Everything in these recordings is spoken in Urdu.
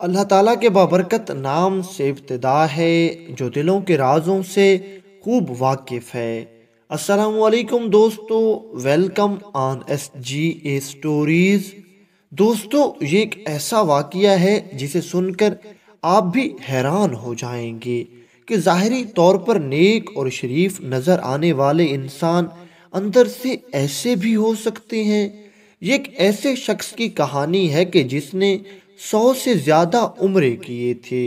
اللہ تعالیٰ کے بابرکت نام سے ابتدا ہے جو دلوں کے رازوں سے خوب واقف ہے۔ السلام علیکم دوستو، welcome on S G A stories. دوستو، یہ ایک ایسا واقعہ ہے جسے سن کر آپ بھی حیران ہو جائیں گے کہ ظاہری طور پر نیک اور شریف نظر آنے والے انسان اندر سے ایسے بھی ہو سکتے ہیں۔ یہ ایک ایسے شخص کی کہانی ہے کہ جس نے 100 سے زیادہ عمرے کیے تھے،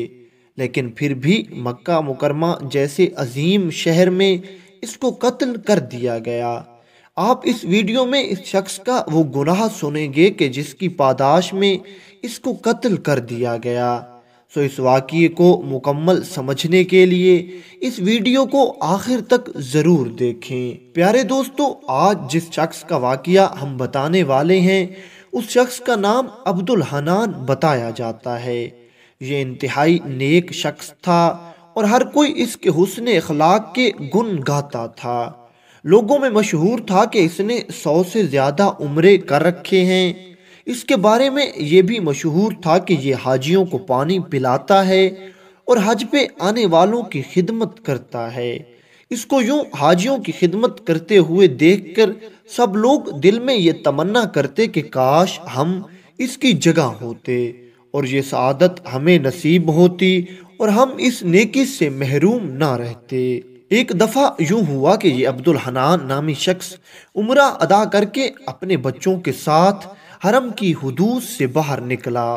لیکن پھر بھی مکہ مکرمہ جیسے عظیم شہر میں اس کو قتل کر دیا گیا۔ آپ اس ویڈیو میں اس شخص کا وہ گناہ سنیں گے کہ جس کی پاداش میں اس کو قتل کر دیا گیا۔ اس واقعے کو مکمل سمجھنے کے لیے اس ویڈیو کو آخر تک ضرور دیکھیں۔ پیارے دوستو، آج جس شخص کا واقعہ ہم بتانے والے ہیں اس شخص کا نام عبدالحنان بتایا جاتا ہے۔ یہ انتہائی نیک شخص تھا اور ہر کوئی اس کے حسن اخلاق کے گن گاتا تھا۔ لوگوں میں مشہور تھا کہ اس نے 100 سے زیادہ عمرے کر رکھے ہیں۔ اس کے بارے میں یہ بھی مشہور تھا کہ یہ حاجیوں کو پانی پلاتا ہے اور حج پہ آنے والوں کی خدمت کرتا ہے۔ اس کو یوں حاجیوں کی خدمت کرتے ہوئے دیکھ کر سب لوگ دل میں یہ تمنا کرتے کہ کاش ہم اس کی جگہ ہوتے اور یہ سعادت ہمیں نصیب ہوتی اور ہم اس نیکی سے محروم نہ رہتے۔ ایک دفعہ یوں ہوا کہ یہ عبدالحنان نامی شخص عمرہ ادا کر کے اپنے بچوں کے ساتھ حرم کی حدود سے باہر نکلا۔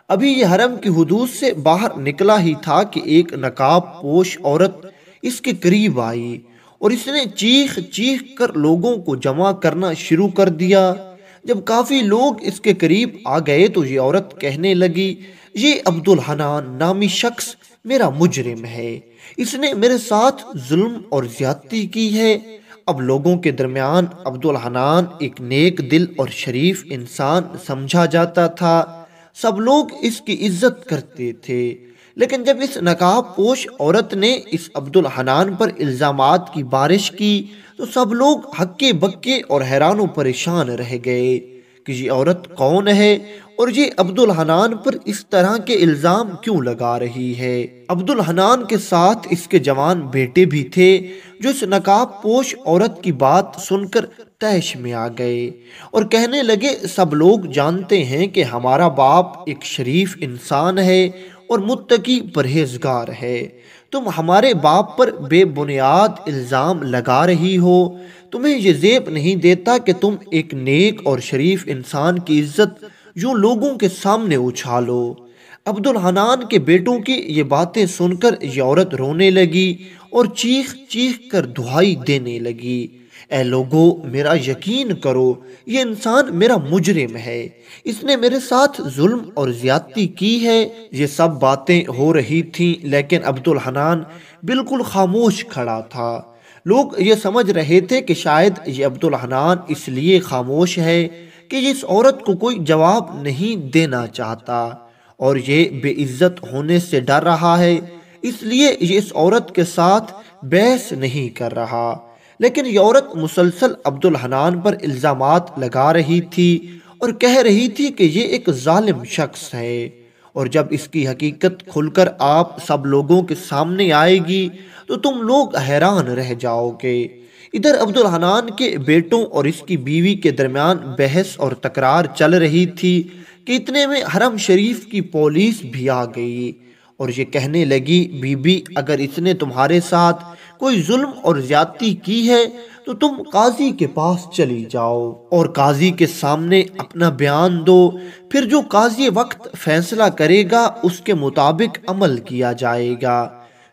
ابھی یہ حرم کی حدود سے باہر نکلا ہی تھا کہ ایک نقاب پوش عورت اس کے قریب آئی اور اس نے چیخ چیخ کر لوگوں کو جمع کرنا شروع کر دیا۔ جب کافی لوگ اس کے قریب آ گئے تو یہ عورت کہنے لگی، یہ عبدالحنان نامی شخص میرا مجرم ہے، اس نے میرے ساتھ ظلم اور زیادتی کی ہے۔ اب لوگوں کے درمیان عبدالحنان ایک نیک دل اور شریف انسان سمجھا جاتا تھا، سب لوگ اس کی عزت کرتے تھے۔ لیکن جب اس نقاب پوش عورت نے اس عبدالحنان پر الزامات کی بارش کی تو سب لوگ ہکے بکے اور حیران و پریشان رہ گئے کہ یہ عورت کون ہے اور یہ عبدالحنان پر اس طرح کے الزام کیوں لگا رہی ہے۔ عبدالحنان کے ساتھ اس کے جوان بیٹے بھی تھے جو اس نقاب پوش عورت کی بات سن کر طیش میں آ گئے اور کہنے لگے، سب لوگ جانتے ہیں کہ ہمارا باپ ایک شریف انسان ہے اور متقی پرہیزگار ہے، تم ہمارے باپ پر بے بنیاد الزام لگا رہی ہو، تمہیں یہ زیب نہیں دیتا کہ تم ایک نیک اور شریف انسان کی عزت یوں لوگوں کے سامنے اچھالو۔ عبدالحنان کے بیٹوں کی یہ باتیں سن کر یہ عورت رونے لگی اور چیخ چیخ کر دہائی دینے لگی، اے لوگو میرا یقین کرو، یہ انسان میرا مجرم ہے، اس نے میرے ساتھ ظلم اور زیادتی کی ہے۔ یہ سب باتیں ہو رہی تھیں لیکن عبدالحنان بالکل خاموش کھڑا تھا۔ لوگ یہ سمجھ رہے تھے کہ شاید یہ عبدالحنان اس لیے خاموش ہے کہ یہ اس عورت کو کوئی جواب نہیں دینا چاہتا اور یہ بے عزت ہونے سے ڈر رہا ہے، اس لیے یہ اس عورت کے ساتھ بحث نہیں کر رہا۔ لیکن یہ عورت مسلسل عبدالحنان پر الزامات لگا رہی تھی اور کہہ رہی تھی کہ یہ ایک ظالم شخص ہے اور جب اس کی حقیقت کھل کر آپ سب لوگوں کے سامنے آئے گی تو تم لوگ حیران رہ جاؤ گے۔ ادھر عبدالحنان کے بیٹوں اور اس کی بیوی کے درمیان بحث اور تکرار چل رہی تھی کہ اتنے میں حرم شریف کی پولیس بھی آ گئی اور یہ کہنے لگی، بی بی اگر اس نے تمہارے ساتھ کوئی ظلم اور زیادتی کی ہے تو تم قاضی کے پاس چلی جاؤ اور قاضی کے سامنے اپنا بیان دو، پھر جو قاضی وقت فیصلہ کرے گا اس کے مطابق عمل کیا جائے گا۔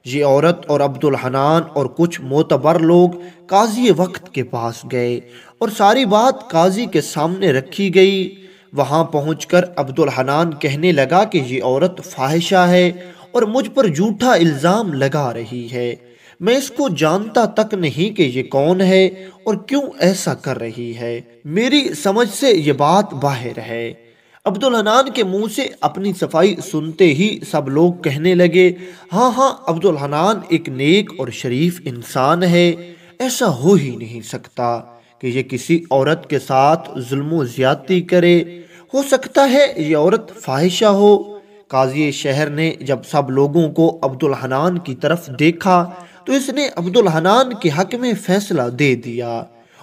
یہ عورت اور عبدالحنان اور کچھ معتبر لوگ قاضی وقت کے پاس گئے اور ساری بات قاضی کے سامنے رکھی گئی۔ وہاں پہنچ کر عبدالحنان کہنے لگا کہ یہ عورت فاحشہ ہے اور مجھ پر جھوٹا الزام لگا رہی ہے، میں اس کو جانتا تک نہیں کہ یہ کون ہے اور کیوں ایسا کر رہی ہے، میری سمجھ سے یہ بات باہر ہے۔ عبدالحنان کے منہ سے اپنی صفائی سنتے ہی سب لوگ کہنے لگے، ہاں ہاں عبدالحنان ایک نیک اور شریف انسان ہے، ایسا ہو ہی نہیں سکتا کہ یہ کسی عورت کے ساتھ ظلم و زیادتی کرے، ہو سکتا ہے یہ عورت فاحشہ ہو۔ قاضی شہر نے جب سب لوگوں کو عبد الحنان کی طرف دیکھا تو اس نے عبد الحنان کے حق میں فیصلہ دے دیا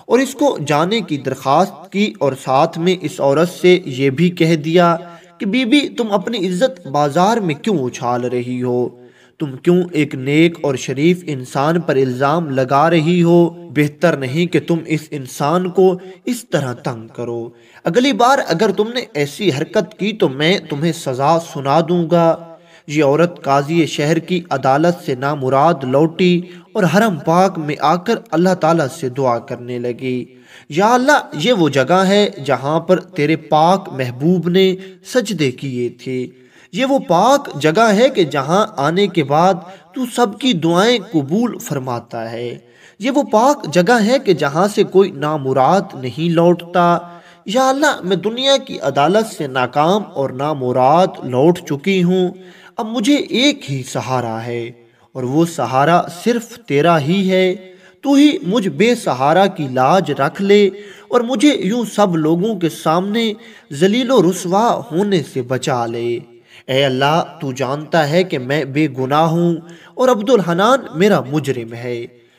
اور اس کو جانے کی درخواست کی، اور ساتھ میں اس عورت سے یہ بھی کہہ دیا کہ بی بی تم اپنی عزت بازار میں کیوں اچھال رہی ہو؟ تم کیوں ایک نیک اور شریف انسان پر الزام لگا رہی ہو؟ بہتر نہیں کہ تم اس انسان کو اس طرح تنگ کرو۔ اگلی بار اگر تم نے ایسی حرکت کی تو میں تمہیں سزا سنا دوں گا۔ یہ عورت قاضی شہر کی عدالت سے نامراد لوٹی اور حرم پاک میں آ کر اللہ تعالیٰ سے دعا کرنے لگی، یا اللہ یہ وہ جگہ ہے جہاں پر تیرے پاک محبوب نے سجدے کیے تھے، یہ وہ پاک جگہ ہے کہ جہاں آنے کے بعد تو سب کی دعائیں قبول فرماتا ہے، یہ وہ پاک جگہ ہے کہ جہاں سے کوئی نامراد نہیں لوٹتا۔ یا اللہ میں دنیا کی عدالت سے ناکام اور نامراد لوٹ چکی ہوں، اب مجھے ایک ہی سہارا ہے اور وہ سہارا صرف تیرا ہی ہے۔ تو ہی مجھ بے سہارا کی لاج رکھ لے اور مجھے یوں سب لوگوں کے سامنے ذلیل و رسوا ہونے سے بچا لے۔ اے اللہ تو جانتا ہے کہ میں بے گناہ ہوں اور عبد الحنان میرا مجرم ہے،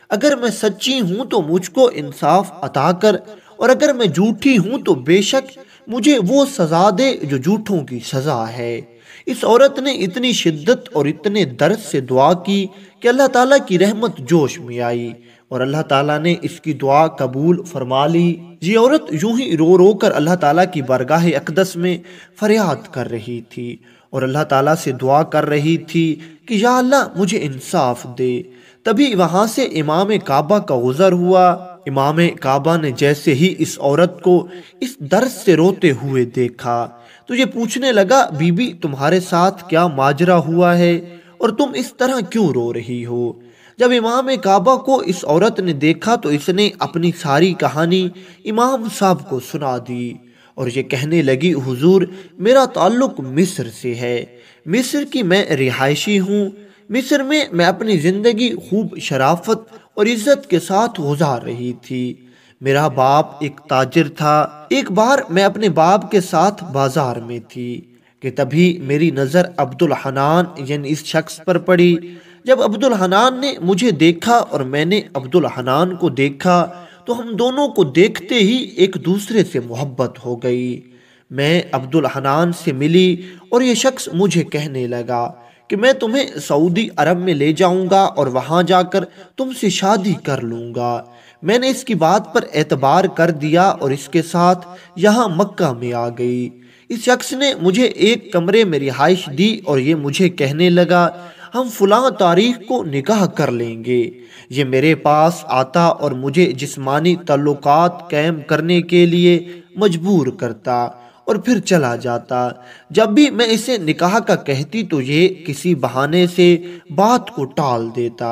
اگر میں سچی ہوں تو مجھ کو انصاف عطا کر، اور اگر میں جھوٹی ہوں تو بے شک مجھے وہ سزا دے جو جھوٹوں کی سزا ہے۔ اس عورت نے اتنی شدت اور اتنے درد سے دعا کی کہ اللہ تعالیٰ کی رحمت جوش میں آئی اور اللہ تعالیٰ نے اس کی دعا قبول فرما لی۔ یہ عورت یوں ہی رو رو کر اللہ تعالیٰ کی بارگاہ اقدس میں فریاد کر رہی تھی اور اللہ تعالیٰ سے دعا کر رہی تھی کہ یا اللہ مجھے انصاف دے۔ تبھی وہاں سے امام کعبہ کا گزر ہوا۔ امام کعبہ نے جیسے ہی اس عورت کو اس درد سے روتے ہوئے دیکھا تو یہ پوچھنے لگا، بی بی تمہارے ساتھ کیا ماجرا ہوا ہے اور تم اس طرح کیوں رو رہی ہو؟ جب امام کعبہ کو اس عورت نے دیکھا تو اس نے اپنی ساری کہانی امام صاحب کو سنا دی اور یہ کہنے لگی، حضور میرا تعلق مصر سے ہے، مصر کی میں رہائشی ہوں، مصر میں میں اپنی زندگی خوب شرافت اور عزت کے ساتھ گزار رہی تھی۔ میرا باپ ایک تاجر تھا۔ ایک بار میں اپنے باپ کے ساتھ بازار میں تھی کہ تبھی میری نظر عبد الحنان یعنی اس شخص پر پڑی۔ جب عبد الحنان نے مجھے دیکھا اور میں نے عبد الحنان کو دیکھا تو ہم دونوں کو دیکھتے ہی ایک دوسرے سے محبت ہو گئی۔ میں عبد الحنان سے ملی اور یہ شخص مجھے کہنے لگا کہ میں تمہیں سعودی عرب میں لے جاؤں گا اور وہاں جا کر تم سے شادی کر لوں گا۔ میں نے اس کی بات پر اعتبار کر دیا اور اس کے ساتھ یہاں مکہ میں آ گئی۔ اس شخص نے مجھے ایک کمرے میں رہائش دی اور یہ مجھے کہنے لگا، ہم فلاں تاریخ کو نکاح کر لیں گے۔ یہ میرے پاس آتا اور مجھے جسمانی تعلقات قائم کرنے کے لیے مجبور کرتا اور پھر چلا جاتا۔ جب بھی میں اسے نکاح کا کہتی تو یہ کسی بہانے سے بات کو ٹال دیتا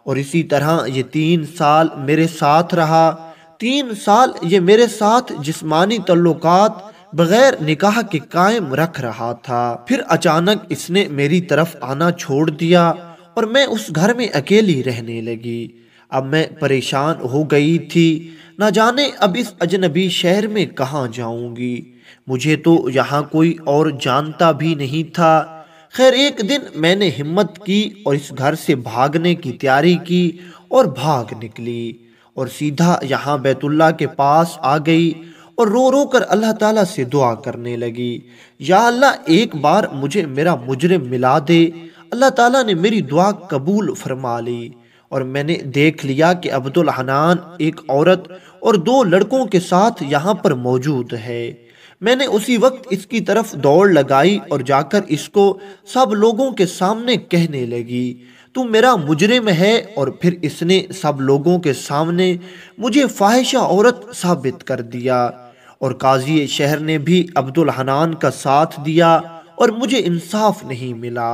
اور اسی طرح یہ 3 سال میرے ساتھ رہا۔ 3 سال یہ میرے ساتھ جسمانی تعلقات بغیر نکاح کے قائم رکھ رہا تھا۔ پھر اچانک اس نے میری طرف آنا چھوڑ دیا اور میں اس گھر میں اکیلی رہنے لگی۔ اب میں پریشان ہو گئی تھی، نہ جانے اب اس اجنبی شہر میں کہاں جاؤں گی، مجھے تو یہاں کوئی اور جانتا بھی نہیں تھا۔ خیر ایک دن میں نے ہمت کی اور اس گھر سے بھاگنے کی تیاری کی اور بھاگ نکلی اور سیدھا یہاں بیت اللہ کے پاس آ گئی اور رو رو کر اللہ تعالیٰ سے دعا کرنے لگی، یا اللہ ایک بار مجھے میرا مجرم ملا دے۔ اللہ تعالیٰ نے میری دعا قبول فرما لی اور میں نے دیکھ لیا کہ عبد الحنان ایک عورت اور 2 لڑکوں کے ساتھ یہاں پر موجود ہے۔ میں نے اسی وقت اس کی طرف دوڑ لگائی اور جا کر اس کو سب لوگوں کے سامنے کہنے لگی، تو میرا مجرم ہے، اور پھر اس نے سب لوگوں کے سامنے مجھے فاحشہ عورت ثابت کر دیا اور قاضی شہر نے بھی عبد الحنان کا ساتھ دیا اور مجھے انصاف نہیں ملا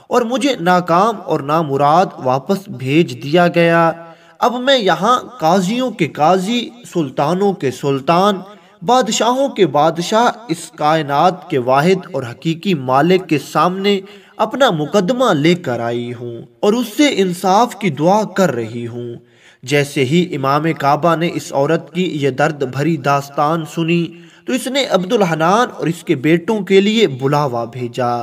اور مجھے ناکام اور نامراد واپس بھیج دیا گیا۔ اب میں یہاں قاضیوں کے قاضی، سلطانوں کے سلطان، بادشاہوں کے بادشاہ، اس کائنات کے واحد اور حقیقی مالک کے سامنے اپنا مقدمہ لے کر آئی ہوں اور اس سے انصاف کی دعا کر رہی ہوں۔ جیسے ہی امام کعبہ نے اس عورت کی یہ درد بھری داستان سنی تو اس نے عبد الحنان اور اس کے بیٹوں کے لیے بلاوا بھیجا۔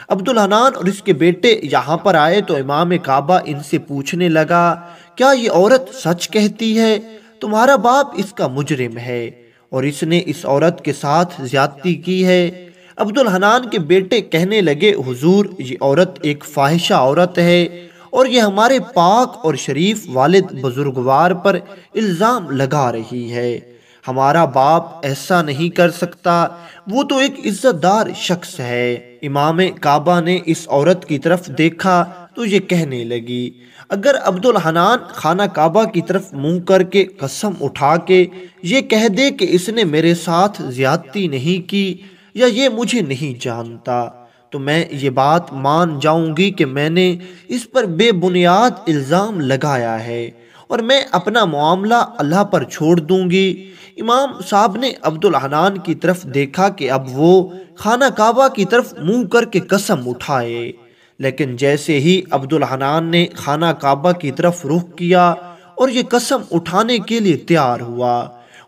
عبد الحنان اور اس کے بیٹے یہاں پر آئے تو امام کعبہ ان سے پوچھنے لگا، کیا یہ عورت سچ کہتی ہے؟ تمہارا باپ اس کا مجرم ہے اور اس نے اس عورت کے ساتھ زیادتی کی ہے۔ عبد الحنان کے بیٹے کہنے لگے، حضور یہ عورت ایک فاحشہ عورت ہے اور یہ ہمارے پاک اور شریف والد بزرگوار پر الزام لگا رہی ہے۔ ہمارا باپ ایسا نہیں کر سکتا، وہ تو ایک عزت دار شخص ہے۔ امام کعبہ نے اس عورت کی طرف دیکھا تو یہ کہنے لگی، اگر عبد الحنان خانہ کعبہ کی طرف منہ کر کے قسم اٹھا کے یہ کہہ دے کہ اس نے میرے ساتھ زیادتی نہیں کی یا یہ مجھے نہیں جانتا تو میں یہ بات مان جاؤں گی کہ میں نے اس پر بے بنیاد الزام لگایا ہے اور میں اپنا معاملہ اللہ پر چھوڑ دوں گی۔ امام صاحب نے عبد الحنان کی طرف دیکھا کہ اب وہ خانہ کعبہ کی طرف منہ کر کے قسم اٹھائے، لیکن جیسے ہی عبد الحنان نے خانہ کعبہ کی طرف رخ کیا اور یہ قسم اٹھانے کے لیے تیار ہوا،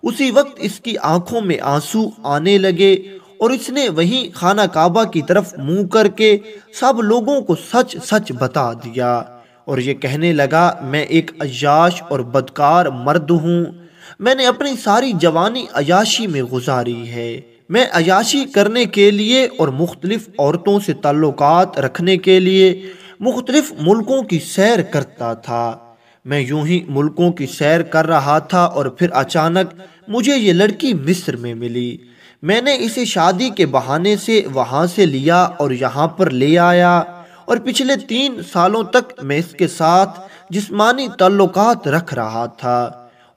اسی وقت اس کی آنکھوں میں آنسو آنے لگے اور اس نے وہیں خانہ کعبہ کی طرف منہ کر کے سب لوگوں کو سچ سچ بتا دیا اور یہ کہنے لگا، میں ایک عیاش اور بدکار مرد ہوں، میں نے اپنی ساری جوانی عیاشی میں گزاری ہے۔ میں عیاشی کرنے کے لیے اور مختلف عورتوں سے تعلقات رکھنے کے لیے مختلف ملکوں کی سیر کرتا تھا۔ میں یوں ہی ملکوں کی سیر کر رہا تھا اور پھر اچانک مجھے یہ لڑکی مصر میں ملی۔ میں نے اسے شادی کے بہانے سے وہاں سے لیا اور یہاں پر لے آیا اور پچھلے 3 سالوں تک میں اس کے ساتھ جسمانی تعلقات رکھ رہا تھا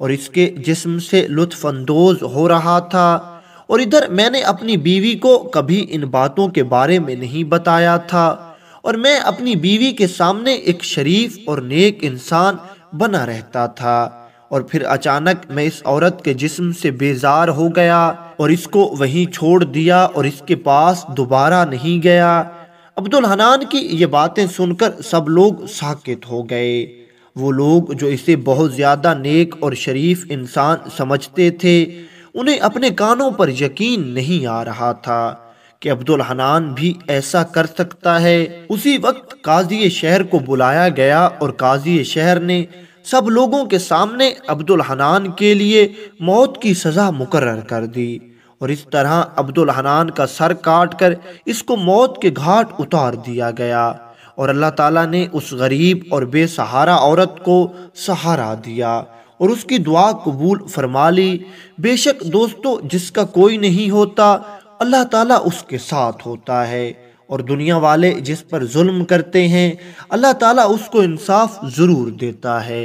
اور اس کے جسم سے لطف اندوز ہو رہا تھا، اور ادھر میں نے اپنی بیوی کو کبھی ان باتوں کے بارے میں نہیں بتایا تھا اور میں اپنی بیوی کے سامنے ایک شریف اور نیک انسان بنا رہتا تھا، اور پھر اچانک میں اس عورت کے جسم سے بیزار ہو گیا اور اس کو وہیں چھوڑ دیا اور اس کے پاس دوبارہ نہیں گیا۔ عبد الحنان کی یہ باتیں سن کر سب لوگ ساکت ہو گئے۔ وہ لوگ جو اسے بہت زیادہ نیک اور شریف انسان سمجھتے تھے، انہیں اپنے کانوں پر یقین نہیں آ رہا تھا کہ عبد الحنان بھی ایسا کر سکتا ہے۔ اسی وقت قاضی شہر کو بلایا گیا اور قاضی شہر نے سب لوگوں کے سامنے عبد الحنان کے لیے موت کی سزا مقرر کر دی، اور اس طرح عبد الحنان کا سر کاٹ کر اس کو موت کے گھاٹ اتار دیا گیا، اور اللہ تعالیٰ نے اس غریب اور بے سہارا عورت کو سہارا دیا اور اس کی دعا قبول فرما لی۔ بے شک دوستو، جس کا کوئی نہیں ہوتا اللہ تعالیٰ اس کے ساتھ ہوتا ہے، اور دنیا والے جس پر ظلم کرتے ہیں اللہ تعالیٰ اس کو انصاف ضرور دیتا ہے۔